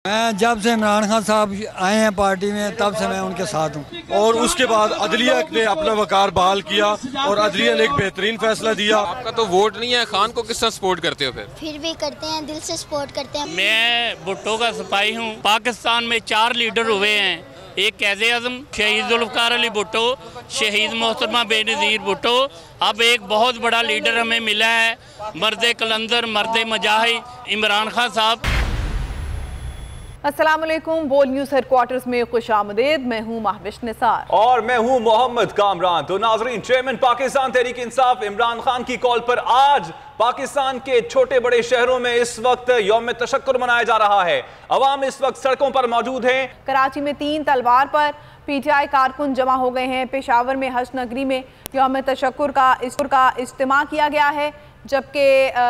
मैं जब से इमरान खान साहब आए हैं पार्टी में तब से मैं उनके साथ हूँ। और उसके बाद अदलिया ने अपना वकार बहाल किया और अदलिया ने एक बेहतरीन फैसला दिया। आपका तो वोट नहीं है, खान को किस तरह सपोर्ट करते हो? फिर भी करते हैं, दिल से सपोर्ट करते हैं। मैं भुट्टो का सिपाही हूँ। पाकिस्तान में 4 लीडर हुए हैं, एक क़ायद आज़म शहीद जुल्फ़िकार अली भुट्टो, शहीद मोहतरमा बेनज़ीर भुट्टो। अब एक बहुत बड़ा लीडर हमें मिला है, मर्द कलंदर, मर्द मुजाहिद इमरान खान साहब। अस्सलाम वालेकुम, बोल न्यूज़ हेडक्वार्टर्स में खुशामदीद। मैं हूँ महविश निसार और मैं हूँ मोहम्मद कामरान। तो नाजरीन, चेयरमैन पाकिस्तान तहरीक इंसाफ इमरान खान की कॉल पर आज पाकिस्तान के छोटे बड़े शहरों में इस वक्त यौम तशक्कुर मनाया जा रहा है। अवाम इस वक्त सड़कों पर मौजूद है। कराची में 3 तलवार पर PTI कारकुन जमा हो गए हैं। पेशावर में हज नगरी में यौम तशक्कुर का इज्तिमा किया गया है, जबकि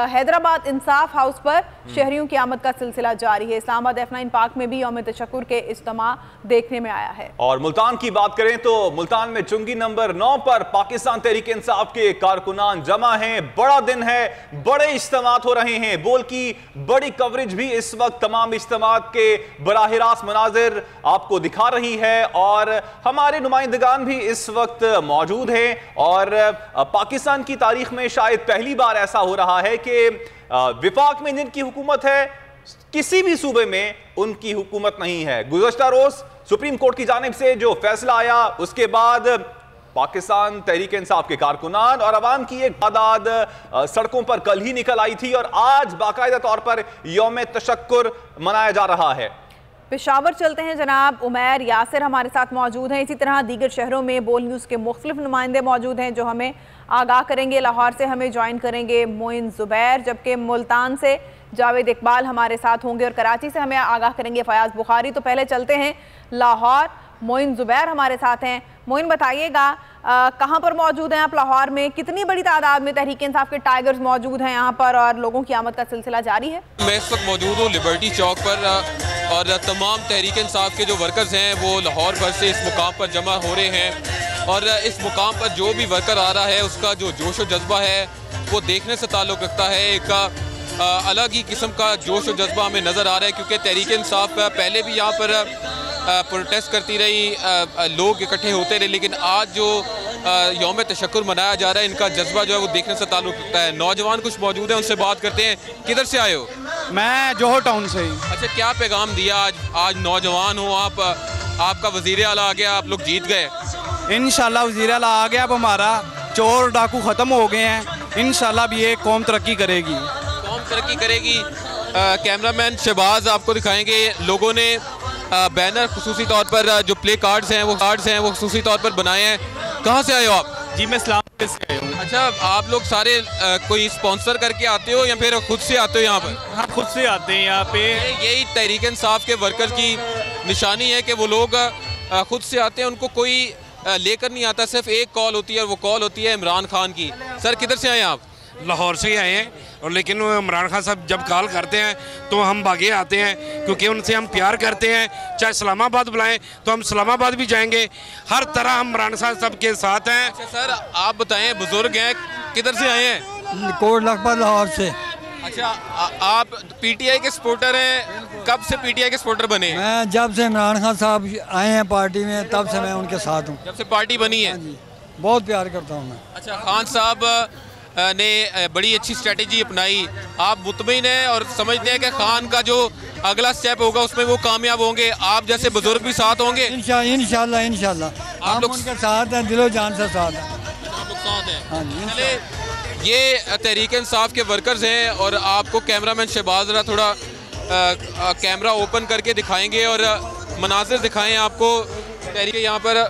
हैदराबाद इंसाफ हाउस पर शहरियों की आमद का सिलसिला जारी है। इस्लामाबाद F9 पार्क में भी यौम तशक्कुर के इज्तिमा देखने में आया है। और मुल्तान की बात करें तो मुल्तान में चुंगी नंबर 9 पर पाकिस्तान तहरीक इंसाफ के कारकुनान जमा हैं। बड़ा दिन है, बड़े इज्तिमात हो रहे हैं। बोल की बड़ी कवरेज भी इस वक्त तमाम इज्तिमात के बराह रास्त मनाजिर आपको दिखा रही है और हमारे नुमाइंदगान भी इस वक्त मौजूद हैं। और पाकिस्तान की तारीख में शायद पहली बार ऐसा हो रहा है कि विफाक में जिनकी हुकूमत है, किसी भी सूबे में उनकी हुकूमत नहीं है। गुज़श्ता रोज सुप्रीम कोर्ट की जानिब से जो फैसला आया, उसके बाद पाकिस्तान तहरीक इंसाफ के कारकुनान और अवाम की एक तादाद सड़कों पर कल ही निकल आई थी और आज बाकायदा तौर पर यौम तशक्कुर मनाया जा रहा है। पेशावर चलते हैं, जनाब उमैर यासिर हमारे साथ मौजूद हैं। इसी तरह दीगर शहरों में बोल न्यूज़ के मुख्तलिफ नुमाइंदे मौजूद हैं जो हमें आगाह करेंगे। लाहौर से हमें ज्वाइन करेंगे मोइन ज़ुबैर, जबकि मुल्तान से जावेद इकबाल हमारे साथ होंगे और कराची से हमें आगाह करेंगे फयाज बुखारी। तो पहले चलते हैं लाहौर, मोइन ज़ुबैर हमारे साथ हैं। मोइन, बताइएगा कहाँ पर मौजूद हैं आप लाहौर में? कितनी बड़ी तादाद में तहरीक इंसाफ के टाइगर्स मौजूद हैं यहाँ पर और लोगों की आमद का सिलसिला जारी है? मैं इस वक्त मौजूद हूँ लिबर्टी चौक पर और तमाम तहरीक इंसाफ के जो वर्कर्स हैं वो लाहौर भर से इस मुकाम पर जमा हो रहे हैं और इस मुकाम पर जो भी वर्कर आ रहा है उसका जो जोश व जज्बा है वो देखने से ताल्लुक़ रखता है। एक अलग ही किस्म का जोश व जज्बा हमें नज़र आ रहा है, क्योंकि तहरीक इंसाफ पहले भी यहाँ पर प्रोटेस्ट करती रही, लोग इकट्ठे होते रहे, लेकिन आज जो यौम तशक्कुर मनाया जा रहा है, इनका जज्बा जो है वो देखने से ताल्लुक़ रखता है। नौजवान कुछ मौजूद हैं, उनसे बात करते हैं। किधर से आए हो? मैं जोहर टाउन से ही। अच्छा, क्या पैगाम दिया आज नौजवान हो आप, आपका वज़ीर आला आ गया, आप लोग जीत गए? इंशाल्लाह वज़ीर आला आ गया, अब हमारा चोर डाकू ख़त्म हो गए हैं। इंशाल्लाह भी ये कौम तरक्की करेगी। कौम तरक्की करेगी। कैमरामैन शहबाज आपको दिखाएंगे, लोगों ने बैनर खुसूसी तौर पर जो प्ले कार्ड्स हैं वो खुसूसी तौर पर बनाए हैं। कहाँ से आए हो आप? जी, मैं इस्लामाबाद से आया हूँ। अच्छा, आप लोग सारे कोई स्पॉन्सर करके आते हो या फिर खुद से आते हो यहाँ पर? हाँ, खुद से आते हैं यहाँ पे। यही तहरीक इंसाफ के वर्कर की निशानी है कि वो लोग खुद से आते हैं, उनको कोई लेकर नहीं आता, सिर्फ एक कॉल होती है और वो कॉल होती है इमरान खान की। सर, किधर से आए आप? लाहौर से ही आए हैं, और लेकिन इमरान खान साहब जब कॉल करते हैं तो हम भागे आते हैं, क्योंकि उनसे हम प्यार करते हैं। चाहे इस्लामाबाद बुलाएं तो हम इस्लामाबाद भी जाएंगे। हर तरह हम इमरान खान साहब के साथ हैं। अच्छा सर, आप बताएं, बुजुर्ग हैं, किधर से आए हैं? कोट लखपत लाहौर से। अच्छा, आप PTI के सपोर्टर हैं? कब से PTI के सपोर्टर बने? मैं जब से इमरान खान साहब आए हैं पार्टी में तब से मैं उनके साथ हूँ। जब से पार्टी बनी है? बहुत प्यार करता हूँ मैं। अच्छा, खान साहब ने बड़ी अच्छी स्ट्रेटेजी अपनाई, आप मुतमईन हैं और समझते हैं कि खान का जो अगला स्टेप होगा उसमें वो कामयाब होंगे? आप जैसे बुजुर्ग भी साथ होंगे? इंशाल्लाह आप लोग उनके साथ हैं, दिलो जान से साथ हैं। आप लोग साथ हैं? हाँ जी। ये तहरीक इंसाफ के वर्कर्स हैं और आपको कैमरामैन शहबाज जरा थोड़ा कैमरा ओपन करके दिखाएंगे और मनाजिर दिखाएं आपको। तहरीक यहाँ पर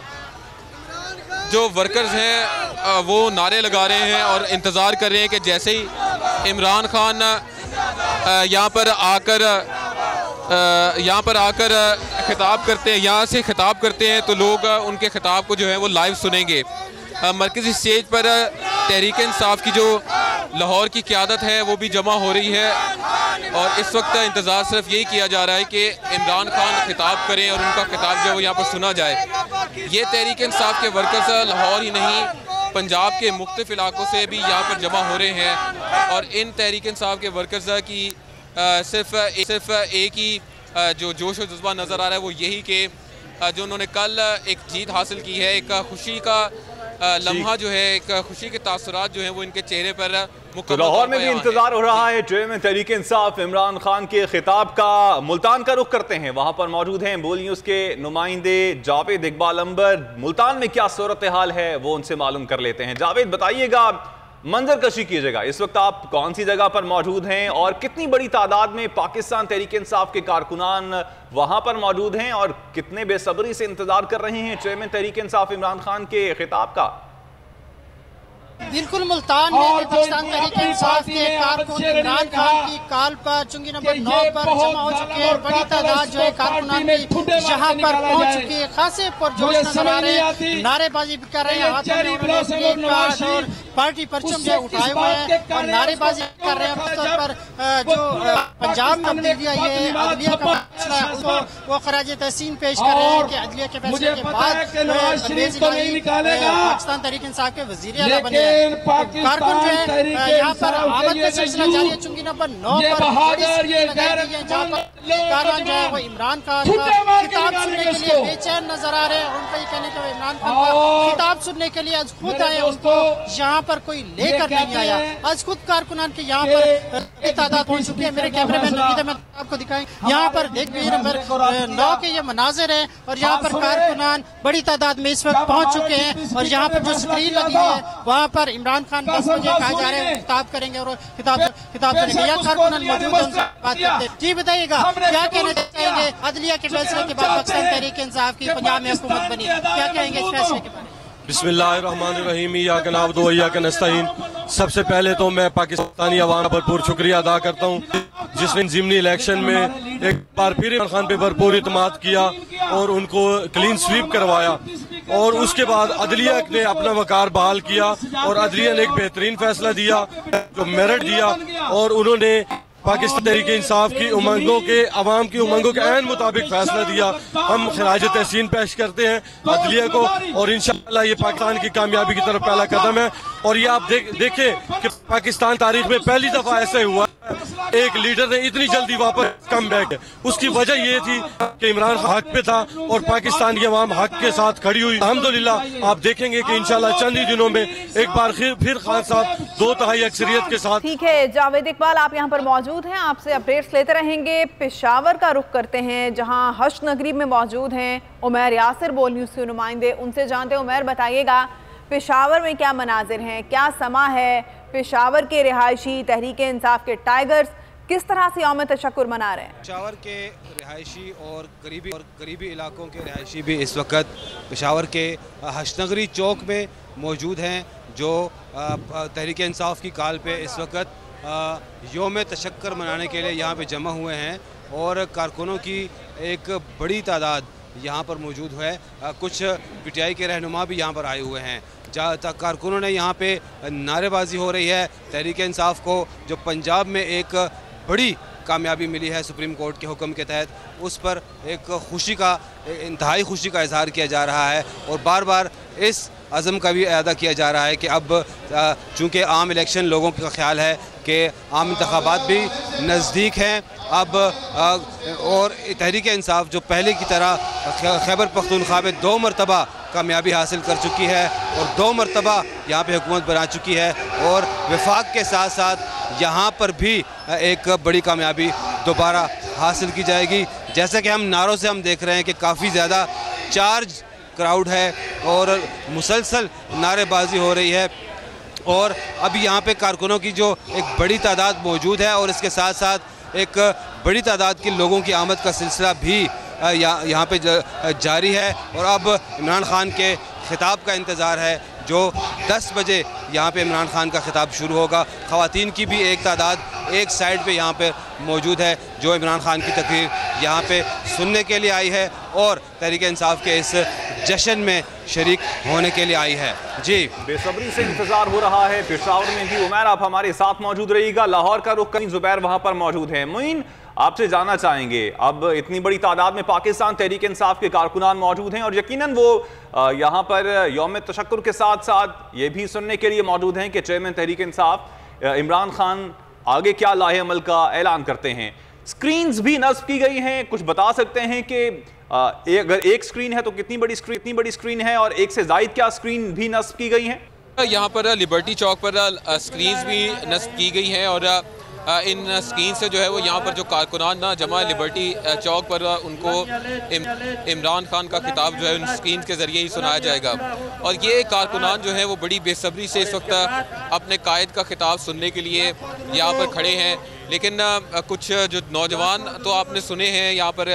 जो वर्कर्स हैं वो नारे लगा रहे हैं और इंतज़ार कर रहे हैं कि जैसे ही इमरान खान यहाँ पर आकर खिताब करते हैं, यहाँ से खिताब करते हैं, तो लोग उनके खिताब को जो है वो लाइव सुनेंगे। मरकज़ी स्टेज पर तहरीक इंसाफ की जो लाहौर की क़यादत है वो भी जमा हो रही है और इस वक्त इंतज़ार सिर्फ यही किया जा रहा है कि इमरान खान खिताब करें और उनका खिताब जो है वो यहाँ पर सुना जाए। ये तहरीक इंसाफ के वर्कर्स लाहौर ही नहीं, पंजाब के मुख्तलिफ इलाकों से भी यहाँ पर जमा हो रहे हैं और इन तहरीक इंसाफ के वर्कर्स की सिर्फ एक ही जो जोश और जज्बा नज़र आ रहा है वो यही कि जो उन्होंने कल एक जीत हासिल की है, एक खुशी का लम्हा जो है, एक खुशी के तासुरात जो है वो इनके चेहरे पर तो लाहौर में भी इंतजार हो रहा है चेयरमैन तहरीक इंसाफ इमरान खान के खिताब का। मुल्तान का रुख करते हैं, वहां पर मौजूद हैं बोल न्यूज के नुमाइंदे जावेद इकबाल अंबर। मुल्तान में क्या सूरत हाल है वो उनसे मालूम कर लेते हैं। जावेद बताइएगा, मंजर कशी कीजिएगा, इस वक्त आप कौन सी जगह पर मौजूद हैं और कितनी बड़ी तादाद में पाकिस्तान तहरीक इंसाफ के कारकुनान वहां पर मौजूद हैं और कितने बेसब्री से इंतजार कर रहे हैं चेयरमैन तहरीक इंसाफ इमरान खान के खिताब का? बिल्कुल, मुल्तान में पाकिस्तान तहरीक इंसाफ के कारकुन इमरान खान की कॉल पर चुंगी नंबर 9 पर जमा हो चुके हैं। बड़ी तादाद जो है कारकुनान की यहाँ पर पहुंच चुकी है। खासे पुरजोश नजर आ रहे हैं, नारेबाजी भी कर रहे हैं, हाथों में उन्होंने और पार्टी परचम जो उठाए हुए हैं और नारेबाजी कर रहे हैं। खासतौर पर जो पंजाब तब्दीलियां ये अदलिया का फैसला है उसको वो खराज तहसीन पेश कर रहे हैं कि अदलिया के फैसले के बाद पाकिस्तान तहरीक इंसाफ के वजीर आला बने। कारकुन जो है यहाँ पर आमद का सिलसिला जारी है। चुंगी नंबर 9 पर जहाँ पर कारवान जो है वो इमरान खान का खिताब सुनने के लिए बेचैन नजर आ रहे हैं। उनका ये कहने का इमरान खान का खिताब सुनने के लिए आज खुद आए, उनको यहाँ पर कोई लेकर नहीं आया। आज खुद कारकुनान के यहाँ पर तादाद पहुंच चुकी है। मेरे कैमरे में नवीद अहमद आपको दिखाएं, यहाँ पर देखिए नंबर 9 के ये मनाजिर है और यहाँ पर कारकुनान बड़ी तादाद में इस वक्त पहुंच चुके हैं और यहाँ पर जो स्क्रीन लगी है वहाँ पर इमरान खान 10 बजे कहा जा रहा है खिताब करेंगे और खिताब करेंगे। यहाँ कारकुनान मौजूद है, उनसे बात करते हैं। जी बताइएगा, क्या कहना चाहेंगे अदलिया के फैसले के बाद पाकिस्तान तहरीक इंसाफ की पंजाब में हुकूमत बनी, क्या कहेंगे इस फैसले के बारे में? बिस्मिल्लाहिर्रहमानिर्रहीम, या का नाबुदु व इय्याका नस्तईन। सबसे पहले तो मैं पाकिस्तानी अवाम का भरपूर शुक्रिया अदा करता हूँ जिसने ज़िमनी इलेक्शन में एक बार फिर इमरान खान पे भरपूर इत्मीनाद किया और उनको क्लीन स्वीप करवाया और उसके बाद अदलिया ने अपना वकार बहाल किया और अदलिया ने एक बेहतरीन फैसला दिया जो मेरिट दिया और उन्होंने पाकिस्तान तहरीक इंसाफ की उमंगों के अवाम की उमंगों के ऐन मुताबिक फैसला दिया। हम खराज तहसीन पेश करते हैं अदलिया को और इंशाअल्लाह ये पाकिस्तान की कामयाबी की तरफ पहला कदम है। और ये आप देखें कि पाकिस्तान तारीख में पहली दफा ऐसे हुआ एक लीडर ने इतनी जल्दी वापस कम बैक है। उसकी वजह ये थी कि इमरान हक पे था और पाकिस्तान की अवाम हक के साथ खड़ी हुई। अल्हम्दुलिल्लाह आप देखेंगे कि इंशाल्लाह चंद ही दिनों में एक बार फिर खान साहब 2/3 अक्सरियत के साथ। ठीक है जावेद इकबाल, आप यहाँ पर मौजूद हैं, आपसे अपडेट्स लेते रहेंगे। पेशावर का रुख करते हैं जहाँ हश्द नगरी में मौजूद हैं उमैर यासिर, बोल न्यूज़ के नुमाइंदे, उनसे जानते हैं। उमैर बताइएगा, पेशावर में क्या मनाजिर हैं, क्या समा है? पेशावर के रिहायशी तहरीक इंसाफ के टाइगर्स किस तरह से यौम तशक्कुर मना रहे हैं? पेशावर के रिहायशी और करीबी इलाकों के रिहायशी भी इस वक्त पेशावर के हश्दनगरी चौक में मौजूद हैं जो तहरीक इंसाफ की कॉल पे इस वक्त यौम तशक्कुर मनाने के लिए यहाँ पे जमा हुए हैं और कारकुनों की एक बड़ी तादाद यहाँ पर मौजूद है। कुछ पीटीआई के रहनुमा भी यहाँ पर आए हुए हैं। जहाँ तक कारकुनों ने यहाँ पे नारेबाजी हो रही है तहरीक इंसाफ को जो पंजाब में एक बड़ी कामयाबी मिली है सुप्रीम कोर्ट के हुक्म के तहत, उस पर एक खुशी का इंतहाई खुशी का इजहार किया जा रहा है और बार बार इस अज़म का भी अदा किया जा रहा है कि अब चूँकि आम इलेक्शन लोगों का ख्याल है कि आम इंतखाबात भी नज़दीक हैं अब और तहरीक इंसाफ जो पहले की तरह खैबर पख्तूनख्वा में 2 मरतबा कामयाबी हासिल कर चुकी है और 2 मरतबा यहाँ पे हुकूमत बना चुकी है और वफाक के साथ साथ यहाँ पर भी एक बड़ी कामयाबी दोबारा हासिल की जाएगी। जैसा कि हम नारों से हम देख रहे हैं कि काफ़ी ज़्यादा चार्ज क्राउड है और मुसलसल नारेबाजी हो रही है और अभी यहाँ पे कारकुनों की जो एक बड़ी तादाद मौजूद है और इसके साथ साथ एक बड़ी तादाद के लोगों की आमद का सिलसिला भी यहाँ पे जारी है और अब इमरान खान के खिताब का इंतज़ार है जो 10 बजे यहाँ पे इमरान खान का खिताब शुरू होगा। ख़वातीन की भी एक तादाद एक साइड पे यहाँ पे मौजूद है जो इमरान खान की तकरीर यहाँ पे सुनने के लिए आई है और तहरीक इंसाफ के इस जश्न में शरीक होने के लिए आई है। जी बेसब्री से इंतजार हो रहा है पेशावर में भी। उमैर आप हमारे साथ मौजूद रहिएगा। लाहौर का रुख करीम ज़ुबैर वहाँ पर मौजूद है। मुइन आपसे जानना चाहेंगे, अब इतनी बड़ी तादाद में पाकिस्तान तहरीक इंसाफ के कारकुनान मौजूद हैं और यकीनन वो यहाँ पर यौम तशक्कुर के साथ साथ ये भी सुनने के लिए मौजूद हैं कि चेयरमैन तहरीक इंसाफ इमरान खान आगे क्या लाहे अमल का ऐलान करते हैं। स्क्रीन्स भी नस्ब की गई हैं। कुछ बता सकते हैं कि अगर एक स्क्रीन है तो कितनी बड़ी स्क्रीन है, और एक से ज़ायद क्या स्क्रीन भी नस्ब की गई हैं? यहाँ पर लिबर्टी चौक पर स्क्रीन्स भी नस्ब की गई हैं और इन स्क्रीन से जो है वो यहाँ पर जो कारकुनान ना जमा लिबर्टी चौक पर उनको इमरान खान का खिताब जो है उन स्क्रीन के ज़रिए ही सुनाया जाएगा। और ये कारकुनान जो है वो बड़ी बेसब्री से इस वक्त अपने कायद का खिताब सुनने के लिए यहाँ पर खड़े हैं। लेकिन कुछ जो नौजवान तो आपने सुने हैं, यहाँ पर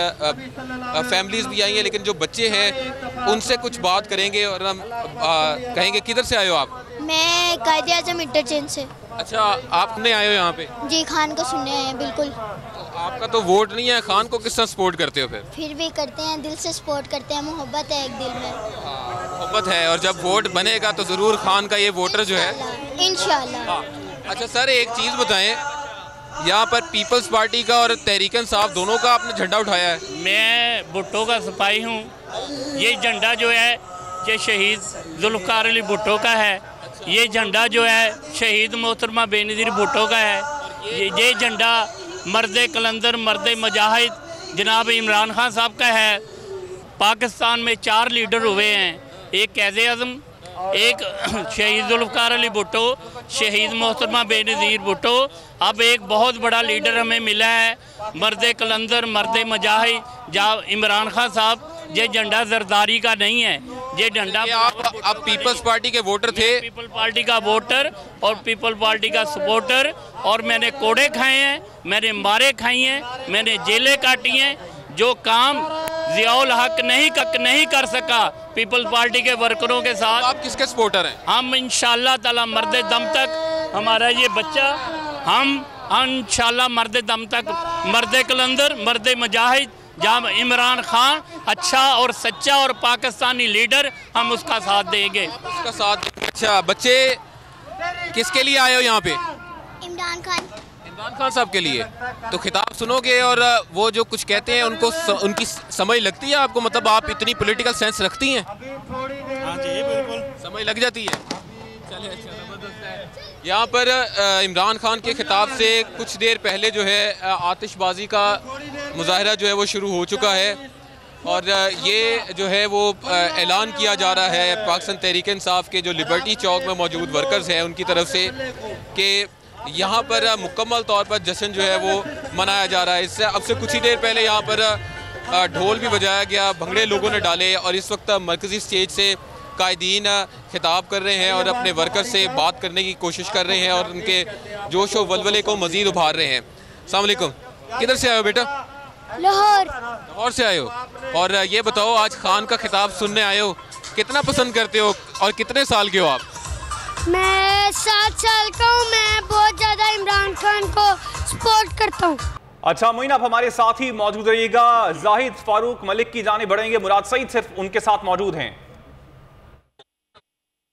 फैमिलीज़ भी आई हैं, लेकिन जो बच्चे हैं उनसे कुछ बात करेंगे और हम कहेंगे किधर से आए हो आप? मैं कायद-ए-आज़म इंटरचेंज से। अच्छा, आपने आए हो यहाँ पे? जी, खान को सुनने आए हैं। बिल्कुल। तो आपका तो वोट नहीं है, खान को किस तरह सपोर्ट करते हो फिर भी करते हैं, दिल से सपोर्ट करते हैं, मोहब्बत है एक दिल में। मोहब्बत है, और जब वोट बनेगा तो ज़रूर खान का ये वोटर जो है इंशाल्लाह। अच्छा सर, एक चीज़ बताएं, यहाँ पर पीपल्स पार्टी का और तहरीक इंसाफ दोनों का आपने झंडा उठाया है। मैं भुट्टो का सिपाही हूँ। ये झंडा जो है ये शहीद जुल्फ़कार अली भुट्टो का है। ये झंडा जो है शहीद मोहतरमा बेनज़ीर भुट्टो का है। ये झंडा मर्द कलंदर, मर्द मुजाहिद जनाब इमरान खान साहब का है। पाकिस्तान में 4 लीडर हुए हैं, एक कैद-ए-आज़म, एक शहीद जुल्फ़कार अली भुट्टो, शहीद मोहतरमा बेनज़ीर भुट्टो। अब एक बहुत बड़ा लीडर हमें मिला है, मर्द कलंदर, मर्द मुजाहिद जनाब इमरान खान साहब। ये झंडा जरदारी का नहीं है, ये झंडा आप पीपल्स पार्टी के वोटर थे? पीपल पार्टी का वोटर और पीपल पार्टी का सपोर्टर। और मैंने कोड़े खाए हैं, मैंने मारे खाई हैं, मैंने जेलें काटी हैं। जो काम ज़ियाउल हक नहीं कर सका पीपल पार्टी के वर्करों के साथ। आप किसके सपोर्टर हैं? हम इंशाल्लाह ताला मर्द दम तक, हमारा ये बच्चा, हम इंशाल्लाह मर्द दम तक, मर्द कलंदर, मर्द मुजाहिद जब इमरान खान अच्छा और सच्चा और पाकिस्तानी लीडर, हम उसका साथ देंगे, उसका साथ। अच्छा बच्चे, किसके लिए आए हो यहाँ पे? इमरान खान साहब के लिए। तो खिताब सुनोगे और वो जो कुछ कहते हैं उनको उनकी समझ लगती है आपको? मतलब आप इतनी पॉलिटिकल सेंस रखती हैं? हाँ जी, बिल्कुल समझ लग जाती है। चलिए, अच्छा, ज़बरदस्त है। यहाँ पर इमरान खान के खिताब से कुछ देर पहले जो है आतिशबाजी का मुजाहरा जो है वो शुरू हो चुका है। और ये जो है वो ऐलान किया जा रहा है पाकिस्तान तहरीक इंसाफ के जो लिबर्टी चौक में मौजूद वर्कर्स हैं उनकी तरफ से कि यहाँ पर मुकम्मल तौर पर जश्न जो है वो मनाया जा रहा है। इससे अब से कुछ ही देर पहले यहाँ पर ढोल भी बजाया गया, भंगड़े लोगों ने डाले, और इस वक्त मरकज़ी स्टेज से कायदीन खिताब कर रहे हैं और अपने वर्कर से बात करने की कोशिश कर रहे हैं और उनके जोश व वलवले को मज़ीद उभार रहे हैं। अस्सलाम वालेकुम, किधर से आए हो बेटा? लाहौर से आए हो। और ये बताओ, आज खान का खिताब सुनने आए हो, कितना पसंद करते हो और कितने साल के हो आप? मैं 7 साल का हूँ। मैं बहुत ज़्यादा इमरान खान को सपोर्ट करता हूँ। अच्छा मोइन, आप हमारे साथ ही मौजूद रहिएगा। जाहिद फारूक मलिक की जानिब बढ़ेंगे, मुराद सईद सिर्फ उनके साथ मौजूद हैं।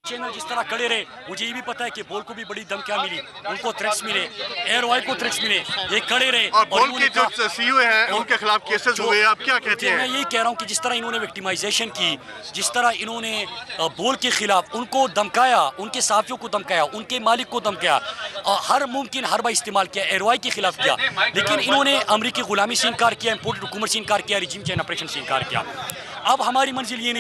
चैनल जिस तरह खड़े रहे, मुझे ये भी पता है कि बोल को भी बड़ी धमकियां मिली, उनको थ्रेट्स मिले, एयर ऑयल को थ्रेट्स मिले, ये खड़े रहे। और बोल के जो सीईओ हैं उनके खिलाफ केसेस हुए, आप क्या कहते हैं? मैं यही कह रहा हूँ कि जिस तरह इन्होंने विक्टिमाइजेशन की, जिस तरह इन्होंने बोल के खिलाफ उनको धमकाया, उनके साथियों को धमकाया, उनके मालिक को धमकाया, हर मुमकिन हरबा इस्तेमाल किया, एयर ऑयल के खिलाफ किया, लेकिन इन्होंने अमरीकी गुलामी से इनकार किया, इम्पोर्टेड हुकूमत से इनकार किया, रिजीम चेंज ऑपरेशन से इनकार किया। अब हमारी मंजिल ये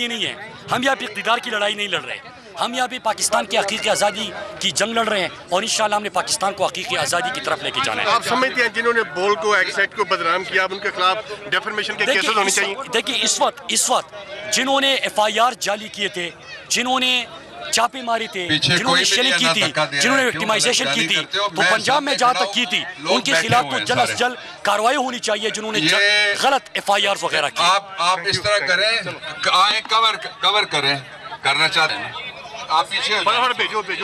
नहीं है, हम यहाँ पे इक़्तिदार की लड़ाई नहीं लड़ रहे, हम यहाँ पे पाकिस्तान की हकीकी आज़ादी की जंग लड़ रहे हैं और इंशाल्लाह हमने पाकिस्तान को हकीकी आज़ादी की तरफ लेके जाना है। आप समझते हैं जिन्होंने बोल को एक्ट को बदनाम किया, उनके खिलाफ डेफर्मेशन के केसेस होने चाहिए? देखिए, इस वक्त जिन्होंने FIR जाली किए थे, जिन्होंने छापे मारे थे, जिन्होंने शेलिंग की थी, जिन्होंने विक्टिमाइजेशन की थी, तो पंजाब में जहाँ तक की थी उनके खिलाफ तो जल्द से जल्द कार्रवाई होनी चाहिए जिन्होंने गलत FIR वगैरह की। आप इस तरह करें, आए कवर करें, करना चाहते हैं आप पीछे भेजो।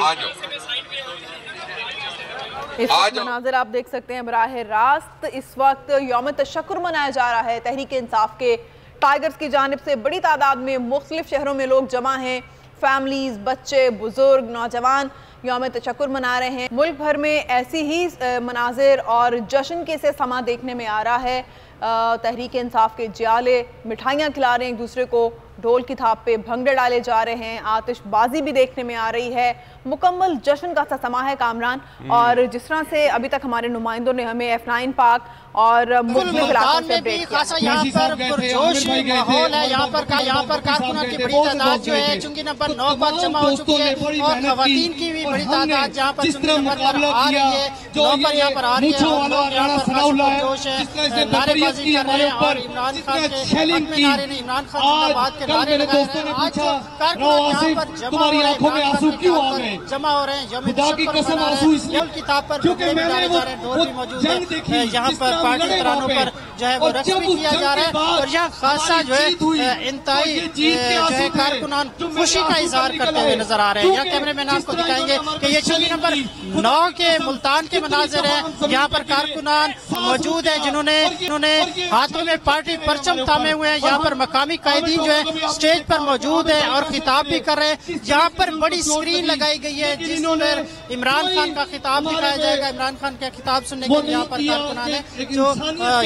इस मनाज़िर आप देख सकते हैं बराह रास्त। इस वक्त यौम तशक्कुर मनाया जा रहा है तहरीक इंसाफ के टाइगर्स की जानिब से। बड़ी तादाद में मुख्तलिफ शहरों में लोग जमा हैं, फैमिलीज, बच्चे, बुजुर्ग, नौजवान यौम तशक्कुर मना रहे हैं। मुल्क भर में ऐसी ही मनाज़िर और जश्न के से समा देखने में आ रहा है। तहरीक इंसाफ के जियाले मिठाइयाँ खिला रहे हैं एक दूसरे को, ढोल की थाप पे भंगड़े डाले जा रहे हैं, आतिशबाजी भी देखने में आ रही है, मुकम्मल जश्न का सा समा है कामरान। और जिस तरह से अभी तक हमारे नुमाइंदों ने हमें F9 पार्क और मुख्तलिफ इलाकों से अपडेट किया। यहाँ पर पुरजोश माहौल है, यहाँ पर कारकुनों की बड़ी तादाद जो है चुंगी नंबर 9 पर जमा हो चुकी है और खवातीन की भी बड़ी तादाद यहाँ पर चुंगी नंबर पर आ रही है, 9 पर यहाँ पर आ रही है और लोग यहाँ पर पुरजोश है, नारेबाजी कर रहे हैं और इमरान खान के हक में नारे नहीं, इमरान खान जिंदाबाद के नारे लगाए रहे हैं। आज कारकुन यहाँ पर जमा हो रहे हैं, यौम तशक्कुर मना रहे हैं, ढोल की थाप पर भंगड़े भी डाले जा रहे हैं, ढोल भी मौजूद है, यहाँ पर पार्टी तरानों पर जो है वो रक्स भी किया जा रहा है और यहाँ खासा जो है इंतहाई जो है कारकुनान खुशी का इजहार करते हुए नजर आ रहे हैं। यहाँ कैमरे मैन आपको दिखाएंगे कि ये चुंगी नंबर 9 के मुल्तान के मनाजिर है। यहाँ पर कारकुनान मौजूद है जिन्होंने हाथों में पार्टी परचम थामे हुए हैं। यहाँ पर मकामी कायदीन जो है स्टेज पर मौजूद है और खिताब भी कर रहे हैं। यहाँ पर बड़ी स्क्रीन लगाई गई है जिस पर इमरान खान का खिताब दिखाया जाएगा। इमरान खान का खिताब सुनने के लिए यहाँ पर कारकुनान है जो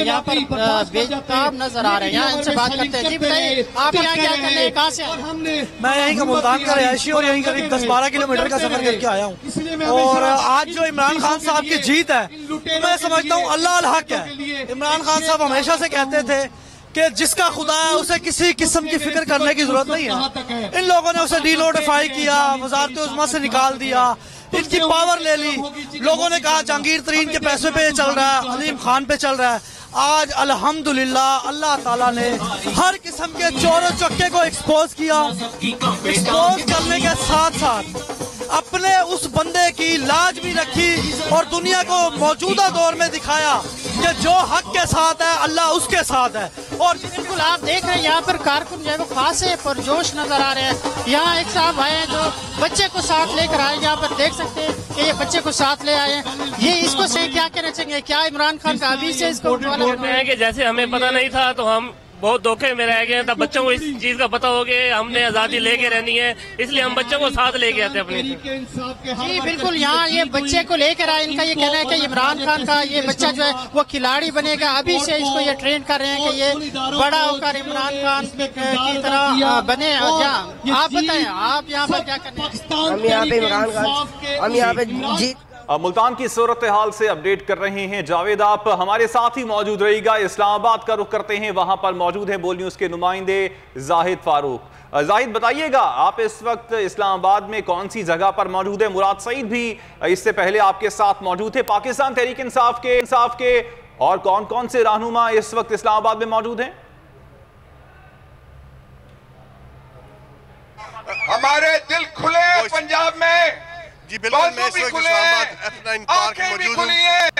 यहाँ पर बेताब नजर आ रहे हैं। यहाँ इनसे बात करते हैं। जी बताइए आप यहाँ क्या कर रहे हैं, कहाँ से आए? मैं यहीं का मुल्तान का रहायशी और यहीं करीब 10-12 किलोमीटर का सफर करके आया हूँ और आज जो इमरान खान साहब की जीत है मैं समझता हूँ अल्लाह अल हक है। इमरान खान साहब हमेशा से कहते थे कि जिसका खुदा है उसे किसी किस्म की फिक्र करने की जरूरत नहीं है। इन लोगों ने उसे डीनोटिफाई किया, वज़ारत-ए-उज़्मा से निकाल दिया, इनकी पावर ले ली। लोगों ने कहा जहांगीर तरीन के पैसे पे चल रहा है, अलीम खान पे चल रहा है। आज अल्हम्दुलिल्लाह अल्लाह ताला ने हर किस्म के चोरों चक्के को एक्सपोज किया। एक्सपोज करने के साथ साथ अपने उस बंदे की लाज भी रखी और दुनिया को मौजूदा दौर में दिखाया कि जो हक के साथ है अल्लाह उसके साथ है। और बिल्कुल आप देख रहे हैं यहाँ पर कारकुन जो है वो खासे पुरजोश नजर आ रहे हैं। यहाँ एक साहब आए हैं जो बच्चे को साथ लेकर आए, यहाँ पर देख सकते हैं कि ये बच्चे को साथ ले आए हैं। ये इसको से क्या कहना चाहेंगे, क्या इमरान खान का अभी से इसको है कि जैसे हमें पता नहीं था तो हम बहुत धोखे में रह गए, तब बच्चों को इस चीज का पता हो गया हमने आजादी लेके रहनी है, इसलिए हम बच्चों को साथ लेके आते अपने। जी बिल्कुल, यहाँ ये बच्चे को लेकर आए, इनका ये कहना है कि इमरान खान का ये बच्चा जो है वो खिलाड़ी बनेगा। अभी से इसको ये ट्रेन कर रहे हैं कि ये बड़ा होकर इमरान खान की तरह बने। आप बताएं आप यहाँ पर क्या करने? हम यहाँ पे इमरान खान, हम यहाँ पे जीत मुल्तान की सूरत हाल से अपडेट कर रहे हैं जावेद, आप हमारे साथ ही मौजूद रहिएगा। इस्लामाबाद का रुख करते हैं, वहां पर मौजूद है बोल न्यूज के नुमाइंदे जाहिद फारूक। जाहिद बताइएगा आप इस वक्त इस्लामाबाद में कौन सी जगह पर मौजूद है? मुराद सईद भी इससे पहले आपके साथ मौजूद थे, पाकिस्तान तहरीक इंसाफ के और कौन कौन से रहनुमा इस वक्त इस्लामाबाद में मौजूद हैं? हमारे दिल खुले पंजाब में। जी बिल्कुल, मैं इस वक्त इस्लामाबाद F9 पार्क में मौजूद हूँ।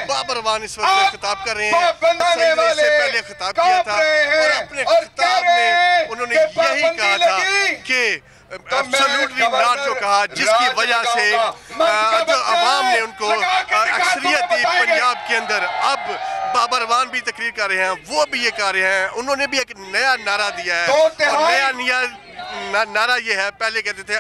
बाबर वान इस वक्त खिताब कर रहे हैं। इससे पहले खिताब किया था और अपने खिताब में उन्होंने यही कहा था कि एब्सोल्युटली नॉट, जो कहा जिसकी वजह से जो अवाम ने उनको अक्सरियत दी पंजाब के अंदर। अब बाबर वान भी तकरीर कर रहे हैं, वो भी ये कर रहे हैं। उन्होंने भी एक नया नारा दिया है और नया नारा ये है, पहले कहते थे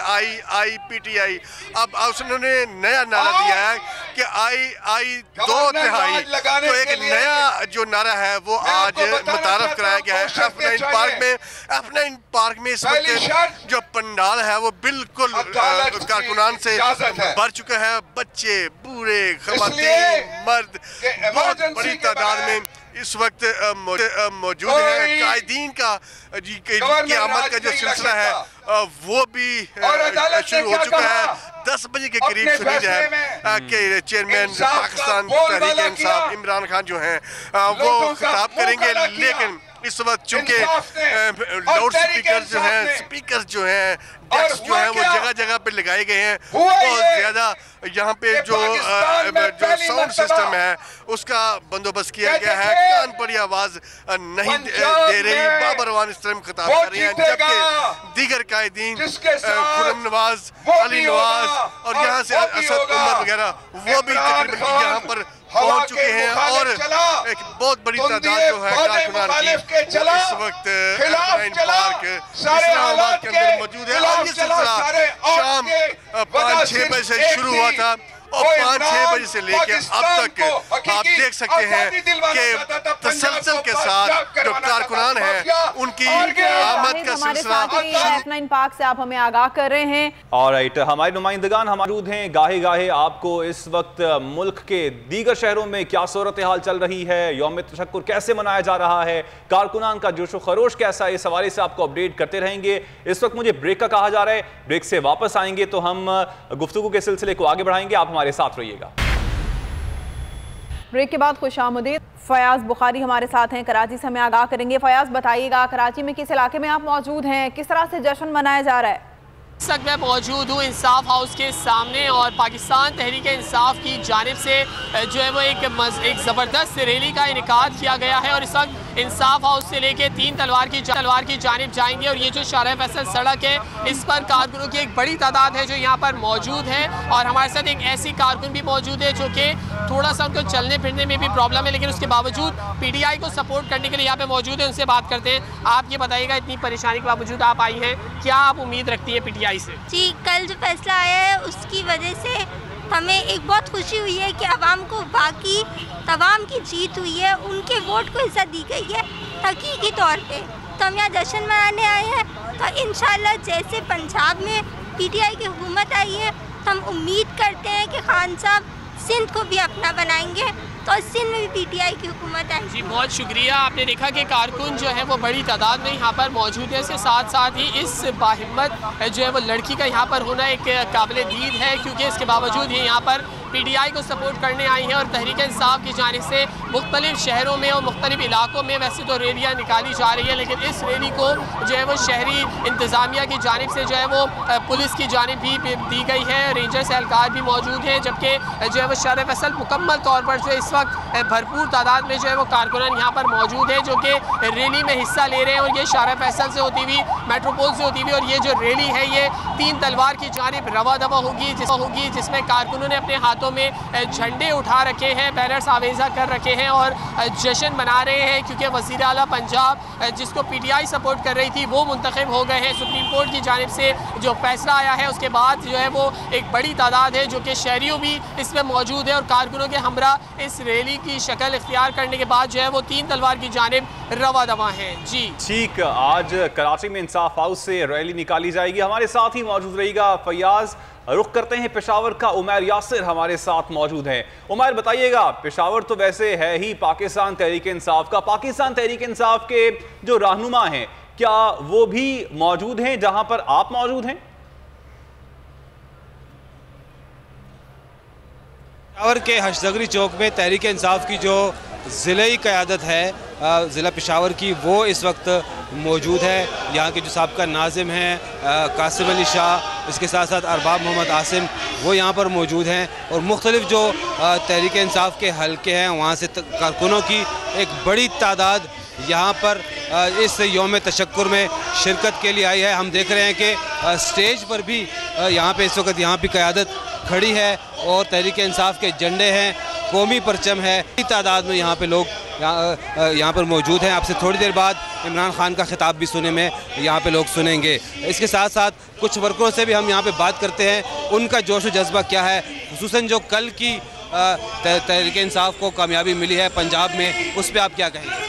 IPTI, अब उन्होंने नया नारा दिया है कि आई 2/3। तो एक नया जो नारा है वो आज मुतारफ कराया गया है F9 पार्क में। F9 पार्क में इस वक्त जो पंडाल है वो बिल्कुल कारकुनान से भर चुका है। बच्चे, बूढ़े, खवातीन, मर्द बहुत बड़ी तादाद में इस वक्त मौजूद है। कायदीन का की आमद का जो सिलसिला है वो भी शुरू हो चुका है। 10 बजे के करीब सुनी है कि चेयरमैन पाकिस्तान तहरीक इंसाफ इमरान खान जो हैं वो खिताब करेंगे, लेकिन इस वक्त चूंकि लाउड स्पीकर जो हैं डेस्क जो है वो जगह जगह पे लगाए गए हैं। बहुत ज्यादा यहाँ पे जो साउंड सिस्टम है उसका बंदोबस्त किया गया है। कान पर आवाज नहीं दे रही। बाबर वान इस तरह खिताब कर रहे हैं, जबकि दीगर कायदीन खुरम नवाज, अली नवाज और यहाँ से असद उमर वगैरह वो भी तकरीबन यहाँ पर पहुंच चुके हैं और एक बहुत बड़ी तादाद जो है कारकुनान की इस वक्त F9 पार्क इस्लामाबाद के अंदर मौजूद है। और ये सिलसिला शाम 5-6 बजे से शुरू हुआ था और 5-6 बजे से लेकर अब तक आप देख सकते हैं कि तसलसल के साथ जो कारकुनान हैं उनकी आमद का सिलसिला F9 पाक से आप हमें आगाह कर रहे हैं। ऑलराइट, हमारे नुमाइंदगान मौजूद हैं गाहे गाहे आपको इस वक्त मुल्क के दीगर शहरों में क्या सूरत हाल चल रही है, यौम तशक्कुर कैसे मनाया जा रहा है, कारकुनान का जोशो खरोश कैसा है, इस हवाले से आपको अपडेट करते रहेंगे। इस वक्त मुझे ब्रेक का कहा जा रहा है, ब्रेक से वापस आएंगे तो हम गुफ्तगू के सिलसिले को आगे बढ़ाएंगे, आप हमारे साथ रहिएगा। ब्रेक के बाद खुशामदीद। फयाज बुखारी हमारे साथ हैं, कराची से हमें आगाह करेंगे। फयाज, बताइएगा कराची में किस इलाके में आप मौजूद हैं, किस तरह से जश्न मनाया जा रहा है? इस वक्त मैं मौजूद हूँ इंसाफ हाउस के सामने और पाकिस्तान तहरीक इंसाफ की जानिब से जो है वो एक ज़बरदस्त रैली का इनेकाद किया गया है और इस वक्त इंसाफ हाउस से लेके 3 तलवार की जानिब जाएंगे और ये जो शाह फैसल सड़क है इस पर कारकुनों की एक बड़ी तादाद है जो यहाँ पर मौजूद है और हमारे साथ एक ऐसी कारकुन भी मौजूद है जो कि थोड़ा सा उनको चलने फिरने में भी प्रॉब्लम है, लेकिन उसके बावजूद PTI को सपोर्ट करने के लिए यहाँ पे मौजूद है। उनसे बात करते हैं। आप ये बताइएगा, इतनी परेशानी के बावजूद आप आई हैं, क्या आप उम्मीद रखती है PTI से? जी, कल जो फैसला आया है उसकी वजह से हमें एक बहुत खुशी हुई है कि आवाम को बाकी तमाम की जीत हुई है, उनके वोट को इज्जत दी गई है हकीकी तौर पे। तो हम यहाँ जश्न मनाने आए हैं, तो इंशाल्लाह जैसे पंजाब में PTI की हुकूमत आई है तो हम उम्मीद करते हैं कि खान साहब सिंध को भी अपना बनाएंगे तो सिंध में भी PTI की हुकूमत है। जी, बहुत शुक्रिया। आपने देखा कि कारकुन जो है वो बड़ी तादाद में यहाँ पर मौजूद है। इसके साथ साथ ही इस बाहिम्मत जो है वो लड़की का यहाँ पर होना एक काबिल दीद है, क्योंकि इसके बावजूद ये यहाँ पर PTI को सपोर्ट करने आई हैं और तहरीक इंसाफ की जानिब से मुख्तलिफ शहरों में और मुख्तलिफ इलाकों में वैसे तो रैलियाँ निकाली जा रही है, लेकिन इस रैली को जो है वो शहरी इंतज़ामिया की जानिब से जो है वो पुलिस की जानिब भी दी गई है, रेंजर्स एहलकार भी मौजूद हैं, जबकि जो है वो शाह फैसल मुकम्मल तौर पर जो इस वक्त भरपूर तादाद में जो है वो कारकुनान यहाँ पर मौजूद है जो कि रैली में हिस्सा ले रहे हैं और ये शाह फैसल से होती हुई मेट्रोपोल से होती हुई और ये जो रैली है ये 3 तलवार की जानिब रवा दवा होगी जिसमें कारकुनों ने अपने हाथों में झंडे उठा रखे हैं, बैनर्स आवेजा कर रखे हैं और जश्न मना रहे हैं, क्योंकि वज़ीर आला पंजाब जिसको PTI सपोर्ट कर रही थी वो मुंतखब हो गए हैं सुप्रीम कोर्ट की जानिब से। जो फैसला आया है उसके बाद जो है वो एक बड़ी तादाद है जो कि शहरियों भी इसमें मौजूद है और कारकुनों के हमरा इस रैली की शक्ल इख्तियार करने के बाद जो है वो 3 तलवार की जानिब रवा दवा है। जी ठीक, आज कराची में इंसाफ हाउस से रैली निकाली जाएगी, हमारे साथ ही मौजूद रहेगा फयाज। रुख करते हैं पेशावर का, उमैर यासिर हमारे साथ मौजूद हैं। उमैर, बताइएगा, पेशावर तो वैसे है ही पाकिस्तान तहरीक इंसाफ का, पाकिस्तान तहरीक इंसाफ के जो रहनुमा हैं क्या वो भी मौजूद हैं जहां पर आप मौजूद हैं? पेशावर के हशनगरी चौक में तहरीक इंसाफ की जो ज़िले क़यादत है ज़िला पेशावर की, वो इस वक्त मौजूद है। यहाँ के जो साबका नाज़िम हैं कासिम अली शाह, इसके साथ साथ अरबाब मोहम्मद आसिम, वो यहाँ पर मौजूद हैं और मुख्तलिफ जो तहरीक इंसाफ के हलके हैं वहाँ से कारकुनों की एक बड़ी तादाद यहाँ पर इस यौम तशक्कुर में शिरकत के लिए आई है। हम देख रहे हैं कि स्टेज पर भी यहाँ पे इस वक्त यहाँ भी क़यादत खड़ी है और तहरीक इंसाफ के झंडे हैं, कौमी परचम है, बड़ी तादाद में यहाँ पे लोग यहाँ पर मौजूद हैं। आपसे थोड़ी देर बाद इमरान खान का खिताब भी सुने में यहाँ पे लोग सुनेंगे। इसके साथ साथ कुछ वर्करों से भी हम यहाँ पे बात करते हैं, उनका जोश व जज्बा क्या है, खुसूसन जो कल की तहरीक इंसाफ को कामयाबी मिली है पंजाब में, उस पर आप क्या कहेंगे?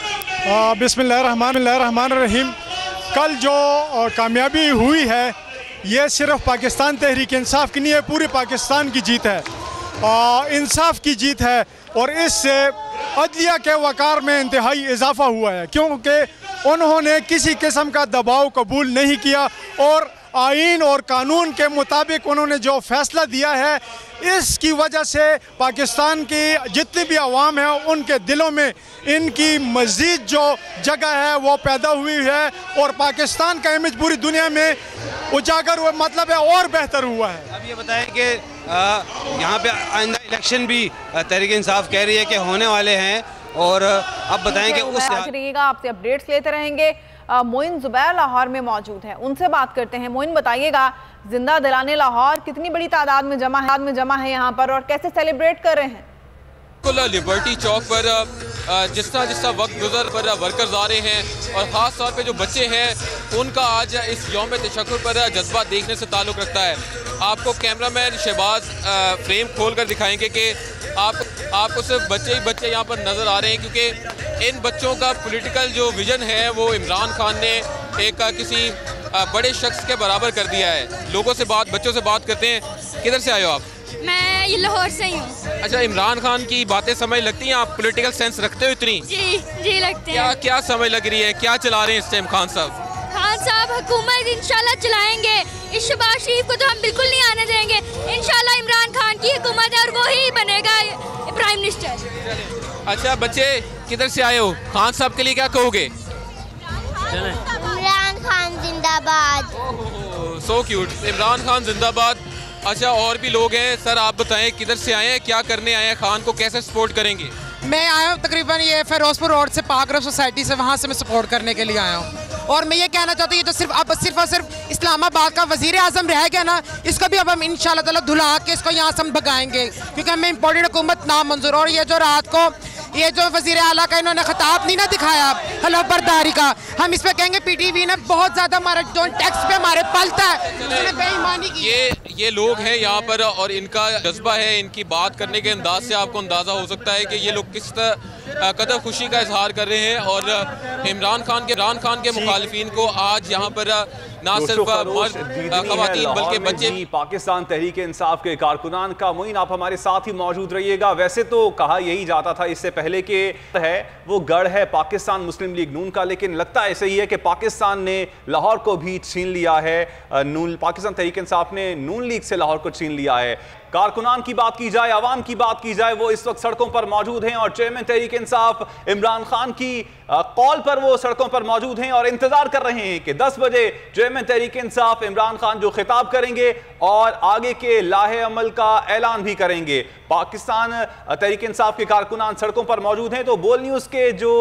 बिस्मिल्लाहिर्रहमानिर्रहीम। कल जो कामयाबी हुई है ये सिर्फ पाकिस्तान तहरीक इंसाफ की नहीं है, पूरे पाकिस्तान की जीत है, इंसाफ की जीत है और इससे अदलिया के वक़ार में इंतहाई इजाफा हुआ है, क्योंकि उन्होंने किसी किस्म का दबाव कबूल नहीं किया और आइन और कानून के मुताबिक उन्होंने जो फैसला दिया है, इसकी वजह से पाकिस्तान की जितनी भी अवाम है उनके दिलों में इनकी मज़ीद जो जगह है वो पैदा हुई है और पाकिस्तान का इमेज पूरी दुनिया में उजागर हुआ, मतलब है और बेहतर हुआ है। अब ये बताएं कि यहाँ पे आइंदा इलेक्शन भी तहरीक इंसाफ कह रही है कि होने वाले हैं और अब बताएं कि उस आपसे अपडेट्स लेते रहेंगे। मोइन जुबैर लाहौर में मौजूद हैं, उनसे बात करते हैं। मोइन, बताइएगा, जिंदा दिलाने लाहौर कितनी बड़ी तादाद में जमा है यहाँ पर और कैसे सेलिब्रेट कर रहे हैं? लिबर्टी चौक पर जिस तरह वक्त गुजर पर वर्कर्स आ रहे हैं और ख़ास तौर पे जो बच्चे हैं उनका आज इस यौम तशक्कुर पर जज्बा देखने से ताल्लुक़ रखता है। आपको कैमरामैन शहबाज फ्रेम खोल कर दिखाएंगे कि आपको सिर्फ बच्चे ही बच्चे यहाँ पर नज़र आ रहे हैं, क्योंकि इन बच्चों का पॉलिटिकल जो विज़न है वो इमरान खान ने एक किसी बड़े शख्स के बराबर कर दिया है। बच्चों से बात करते हैं। किधर से आए हो आप? मैं ये लाहौर से ही हूँ। अच्छा, इमरान खान की बातें समझ लगती हैं? आप पॉलिटिकल सेंस रखते हो इतनी? जी लगते हैं। क्या समझ लग रही है? क्या चला रहे हैं इस टाइम खान साहब? खान साहब हुकूमत इंशाल्लाह चलाएंगे। इस शहबाज शरीफ को तो हम बिल्कुल नहीं आने देंगे। इंशाल्लाह इमरान खान की हुकूमत है और वो ही बनेगा प्राइम मिनिस्टर। अच्छा बच्चे, किधर से आए हो? खान साहब के लिए क्या कहोगे? इमरान खान जिंदाबाद। सो क्यूट, इमरान खान जिंदाबाद। अच्छा, और भी लोग हैं। सर आप बताएं, किधर से आए हैं, क्या करने आए हैं, खान को कैसे सपोर्ट करेंगे? मैं आया हूँ तकरीबन ये फिरोजपुर रोड से पाकरफ सोसाइटी से, वहाँ से मैं सपोर्ट करने के लिए आया हूँ। और मैं ये कहना चाहती हूँ, ये तो सिर्फ और सिर्फ इस्लामाबाद का वजीर आजम रह गया ना, इसको भी अब हम इंशाल्लाह ताला धुला के इसको यहाँ से हम भगाएंगे, क्योंकि हमें इम्पोर्टेड हुकूमत नामंजूर। और ये जो रात को ये जो वजीर आला का इन्होंने खिताब नहीं ना दिखाया हलफ बर्दारी का, हम इस पे कहेंगे पीटीवी ने बहुत ज्यादा हमारे जो टैक्स पे हमारे पलता है, उन्होंने बेईमानी की। ये लोग हैं यहाँ पर और इनका जज्बा है, इनकी बात करने के अंदाज से आपको अंदाजा हो सकता है कि ये लोग किस कदर खुशी का इजहार कर रहे हैं। और इमरान खान के मुखालिफिन को आज यहाँ पर ना सिर्फ खवातीन बल्कि बच्चे। पाकिस्तान तहरीक इंसाफ के कारकुनान का मोइन, आप हमारे साथ ही मौजूद रहिएगा। वैसे तो कहा यही जाता था इससे पहले कि है वो गढ़ है पाकिस्तान मुस्लिम लीग नून का, लेकिन लगता ऐसे ही है कि पाकिस्तान ने लाहौर को भी छीन लिया है। पाकिस्तान तहरीक इंसाफ ने नून लीग से लाहौर को छीन लिया है। कारकुनान की बात की जाए, आवाम की बात की जाए, वो इस वक्त सड़कों पर मौजूद हैं और चेयरमैन तहरीक इंसाफ इमरान खान की कॉल पर वो सड़कों पर मौजूद हैं और इंतजार कर रहे हैं कि 10 बजे चेयरमैन तहरीक इंसाफ इमरान खान जो खिताब करेंगे और आगे के लाहे अमल का ऐलान भी करेंगे। पाकिस्तान तहरीक इंसाफ के कारकुनान सड़कों पर मौजूद हैं, तो बोल न्यूज़ के जो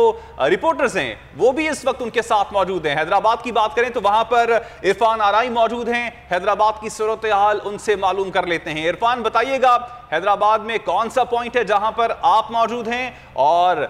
रिपोर्टर्स हैं वो भी इस वक्त उनके साथ मौजूद हैं। हैदराबाद की बात करें तो वहां पर इरफान आराई मौजूद हैं। हैदराबाद की सूरत हाल उनसे मालूम कर लेते हैं। इरफान बताइएगा, हैदराबाद में कौन सा पॉइंट है जहां पर आप मौजूद हैं और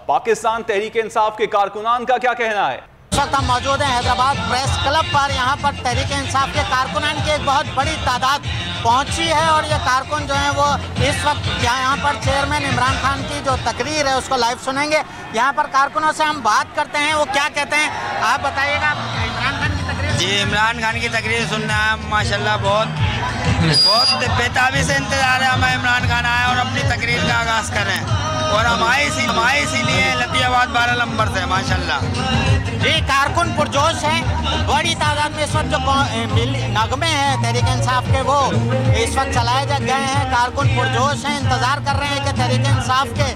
पाकिस्तान तहरीक इंसाफ के कारकुनान का क्या कहना है? इस वक्त हम मौजूद हैं हैदराबाद प्रेस क्लब पर। यहाँ पर तहरीक इंसाफ के कारकुनान की एक बहुत बड़ी तादाद पहुँची है और ये कारकुन जो हैं वो इस वक्त यहाँ पर चेयरमैन इमरान खान की जो तकरीर है उसको लाइव सुनेंगे। यहाँ पर कारकुनों से हम बात करते हैं, वो क्या कहते हैं आप बताइएगा। इमरान खान की तकरीर। जी, इमरान खान की तकरीर सुनना है माशाल्लाह, बहुत बेताबी से इंतजार है हमें इमरान खान आए और अपनी तकरीर का आगाज़ करें। और हमारे इसीलिए लतियाबाद 12 नंबर से माशाल्लाह। जी, कारकुन पुरजोश हैं, बड़ी तादाद में इस वक्त जो नगमे हैं तहरीक इंसाफ के वो इस वक्त चलाए गए हैं। कारकुन पुरजोश हैं, इंतज़ार कर रहे हैं कि तहरीक इंसाफ के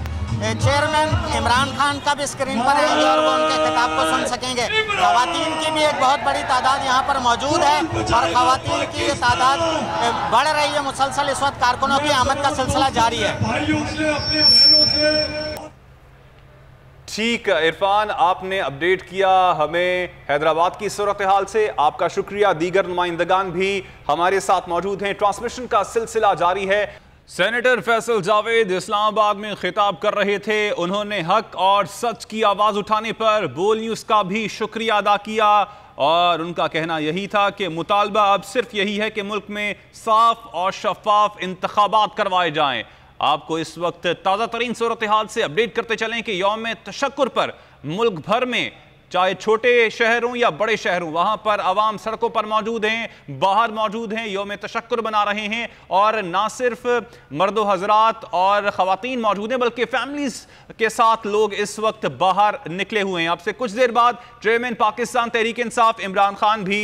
चेयरमैन इमरान खान कब स्क्रीन पर आएंगे और वो उनके खिताब को सुन सकेंगे। खवातीन की भी एक बहुत बड़ी तादाद यहाँ पर मौजूद है और खवातीन की ये तादाद बढ़ रही है मुसलसल। इस वक्त कारकुनों की आमद का सिलसिला जारी है। ठीक इरफान, आपने अपडेट किया हमें हैदराबाद की सूरत हाल से, आपका शुक्रिया। दीगर नुमाइंदगान भी हमारे साथ मौजूद हैं। ट्रांसमिशन का सिलसिला जारी है। सेनेटर फैसल जावेद इस्लामाबाद में खिताब कर रहे थे। उन्होंने हक और सच की आवाज़ उठाने पर बोल न्यूज़ का भी शुक्रिया अदा किया और उनका कहना यही था कि मुतालबा अब सिर्फ यही है कि मुल्क में साफ और शफाफ इंतखाबात करवाए जाएं। आपको इस वक्त ताज़ा तरीन सूरत हाल से अपडेट करते चलें कि यौम तशक्कुर पर मुल्क भर में चाहे छोटे शहरों या बड़े शहरों, वहां पर आवाम सड़कों पर मौजूद हैं, बाहर मौजूद हैं, यौम तशक्कुर बना रहे हैं। और ना सिर्फ मर्दो हजरात और ख़वातीन मौजूद हैं बल्कि फैमिलीज के साथ लोग इस वक्त बाहर निकले हुए हैं। आपसे कुछ देर बाद चेयरमैन पाकिस्तान तहरीक इंसाफ इमरान खान भी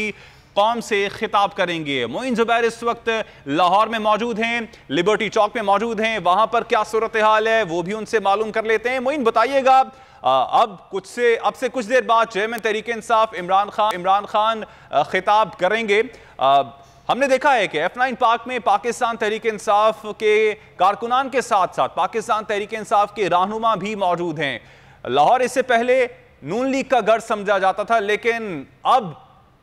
कौम से खिताब करेंगे। मोइन जुबैर इस वक्त लाहौर में मौजूद हैं, लिबर्टी चौक में मौजूद हैं, वहां पर क्या सूरत हाल है वो भी उनसे मालूम कर लेते हैं। मोइन बताइएगा, अब से कुछ देर बाद चेयरमैन तहरीक इंसाफ इमरान खान खिताब करेंगे। हमने देखा है कि F9 पार्क में पाकिस्तान तहरीक इंसाफ के कारकुनान के साथ साथ पाकिस्तान तहरीक इंसाफ के रहनुमा भी मौजूद हैं। लाहौर इससे पहले नून लीग का गढ़ समझा जाता था, लेकिन अब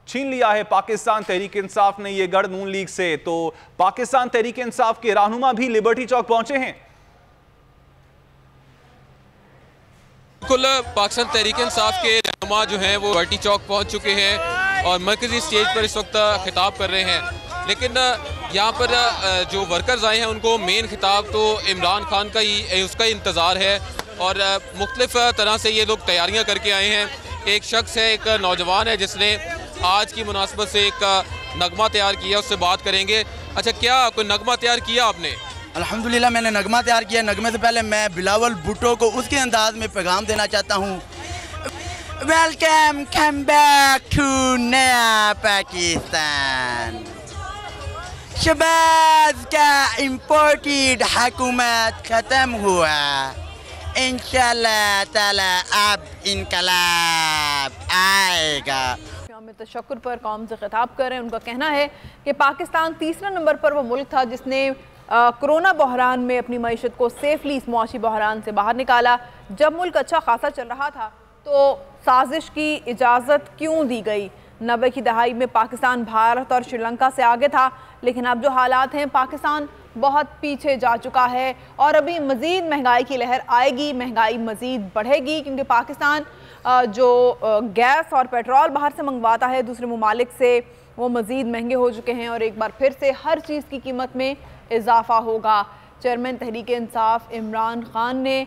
छीन लिया है पाकिस्तान तहरीक इंसाफ ने यह गढ़ नून लीग से। तो पाकिस्तान तहरीक इंसाफ के रहनुमा भी लिबर्टी चौक पहुंचे हैं। बिल्कुल, पाकिस्तान तहरीक इंसाफ के रहनुमा जो हैं वो लिबर्टी चौक पहुंच चुके हैं और मरकजी स्टेज पर इस वक्त खिताब कर रहे हैं। लेकिन यहाँ पर जो वर्कर्स आए हैं उनको मेन खिताब तो इमरान खान का ही उसका ही इंतज़ार है और मुख्तलिफ तरह से ये लोग तैयारियाँ करके आए हैं। एक शख्स है, एक नौजवान है जिसने आज की मुनासबत से एक नगमा तैयार किया, उससे बात करेंगे। अच्छा, क्या कोई नगमा तैयार किया आपने? अल्हम्दुलिल्लाह मैंने नगमा तैयार किया। नगमे से पहले मैं बिलावल भुट्टो को उसके अंदाज में पैगाम देना चाहता हूँ। वेलकम कम बैक टू नया पाकिस्तान। शहबाज का इम्पोर्टेड हुकूमत ख़त्म हुआ, इंशाल्लाह ताला अब इनकलाब आएगा। तशक्कुर पर कौम से खिताब कर रहे हैं। उनका कहना है कि पाकिस्तान तीसरे नंबर पर वो मुल्क था जिसने कोरोना बहरान में अपनी मईशत को सेफली इस मुआशी बहरान से बाहर निकाला। जब मुल्क अच्छा खासा चल रहा था तो साजिश की इजाज़त क्यों दी गई? 90 की दहाई में पाकिस्तान भारत और श्रीलंका से आगे था, लेकिन अब जो हालात हैं पाकिस्तान बहुत पीछे जा चुका है और अभी मज़ीद महंगाई की लहर आएगी, महंगाई मज़ीद बढ़ेगी क्योंकि पाकिस्तान जो गैस और पेट्रोल बाहर से मंगवाता है दूसरे ममालिक से, वो मज़ीद महंगे हो चुके हैं और एक बार फिर से हर चीज़ की कीमत में इजाफ़ा होगा। चेयरमैन तहरीक इंसाफ इमरान खान ने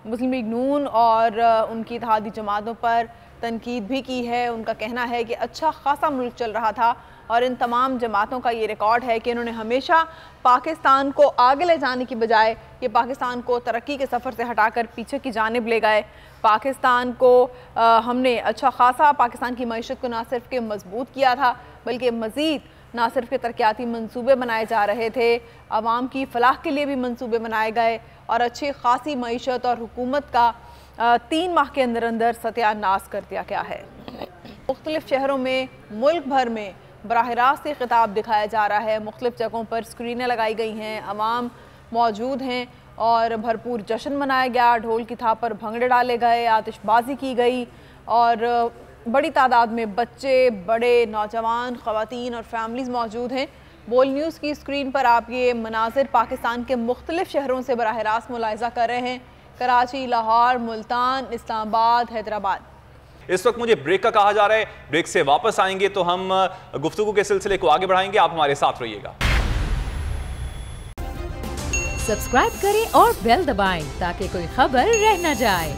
मुस्लिम लीग नून और उनकी इत्तेहादी जमातों पर तनकीद भी की है। उनका कहना है कि अच्छा खासा मुल्क चल रहा था और इन तमाम जमातों का ये रिकॉर्ड है कि इन्होंने हमेशा पाकिस्तान को आगे ले जाने की बजाय ये पाकिस्तान को तरक्की के सफ़र से हटाकर पीछे की जानिब ले गए। पाकिस्तान को हमने अच्छा खासा पाकिस्तान की मईशत को ना सिर्फ के मजबूत किया था बल्कि मज़ीद ना सिर्फ के तरक्याती मंसूबे बनाए जा रहे थे, आवाम की फलाह के लिए भी मंसूबे बनाए गए और अच्छी खासी मईशत और हुकूमत का 3 माह के अंदर अंदर सत्यानाश कर दिया गया है। मुख्तलिफ शहरों में मुल्क भर में बराह रास्त खिताब दिखाया जा रहा है। मुख्तलिफ जगहों पर स्क्रीनें लगाई गई हैं, अवाम मौजूद हैं और भरपूर जश्न मनाया गया। ढोल की थाप पर भंगड़े डाले गए, आतिशबाजी की गई और बड़ी तादाद में बच्चे, बड़े, नौजवान, ख़वातीन और फैमिलीज़ मौजूद हैं। बोल न्यूज़ की स्क्रीन पर आप ये मनाजिर पाकिस्तान के मुख्तलिफ शहरों से बराह रास्त मुलाहिज़ा कर रहे हैं। कराची, लाहौर, मुल्तान, इस्लामाबाद, हैदराबाद। इस वक्त मुझे ब्रेक का कहा जा रहा है। ब्रेक से वापस आएंगे तो हम गुफ्तगू के सिलसिले को आगे बढ़ाएंगे। आप हमारे साथ रहिएगा। सब्सक्राइब करें और बेल दबाएं ताकि कोई खबर रह न जाए।